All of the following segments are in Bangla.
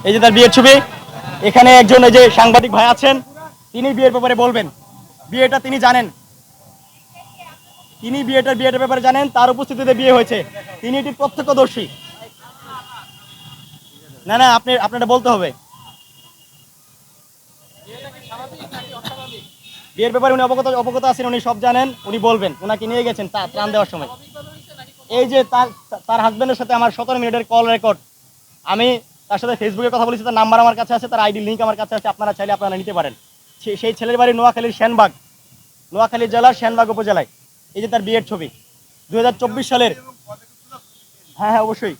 এই যে তার বিয়ের ছবি। এখানে একজন এই যে সাংবাদিক ভাই আছেন, তিনি বিয়ের ব্যাপারে বলবেন। বিয়েটা তিনি জানেন, তিনি বিয়েটার ব্যাপারে জানেন, তার উপস্থিতিতে বিয়ে হয়েছে, তিনি এটি প্রত্যক্ষদর্শী। না না, আপনারা বলতে হবে বিয়ের ব্যাপারে উনি অবগত আছেন, উনি সব জানেন, উনি বলবেন। উনাকে নিয়ে গেছেন ত্রাণ দেওয়ার সময়। এই যে তার হাজবেন্ডের সাথে আমার 17 মিনিটের কল রেকর্ড, আমি তার সাথে ফেসবুকে কথা বলেছি, তার নাম্বার আমার কাছে আছে, তার আইডি লিঙ্ক আমার কাছে আছে, আপনারা চাইলে আপনারা নিতে পারেন। সেই ছেলের বাড়ি নোয়াখালীর সেনবাগ, নোয়াখালী জেলার সেনবাগ উপজেলায়। এই যে তার বিয়ের ছবি 2024 সালের। হ্যাঁ হ্যাঁ, অবশ্যই।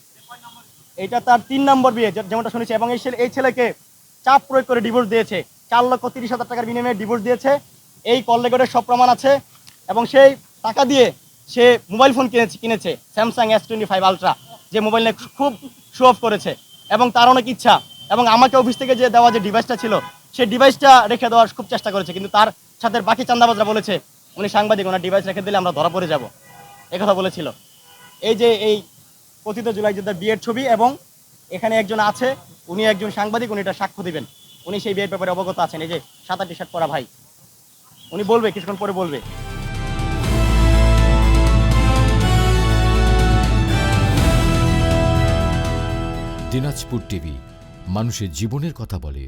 এটা তার 3 নম্বর বিয়ে, যেমনটা শুনেছি। এবং এই ছেলেকে চাপ প্রয়োগ করে ডিভোর্স দিয়েছে, 4,30,000 টাকার বিনিময়ে ডিভোর্স দিয়েছে। এই কল রেকর্ডের সব প্রমাণ আছে। এবং সেই টাকা দিয়ে সে মোবাইল ফোন কিনেছে স্যামসাং S25 আলট্রা, যে মোবাইল নিয়ে খুব শো অফ করেছে। এবং তার অনেক ইচ্ছা, এবং আমাকে অফিস থেকে যে দেওয়া যে ডিভাইসটা ছিল, সেই ডিভাইসটা রেখে দেওয়ার খুব চেষ্টা করেছে। কিন্তু তার সাথে বাকি চান্দাবাজরা বলেছে উনি সাংবাদিক, ওনার ডিভাইস রেখে দিলে আমরা ধরা পড়ে যাব, একথা বলেছিল। এই যে এই কথিত জুলাই যোদ্ধার বিয়ের ছবি, এবং এখানে একজন আছে, উনি একজন সাংবাদিক, উনি এটা সাক্ষ্য দিবেন। উনি সেই বিয়ের ব্যাপারে অবগত আছেন। এই যে সাদা টি শার্ট পরা ভাই, উনি বলবে, কিছুক্ষণ পরে বলবে। দিনাজপুর টিভি, মানুষের জীবনের কথা বলে।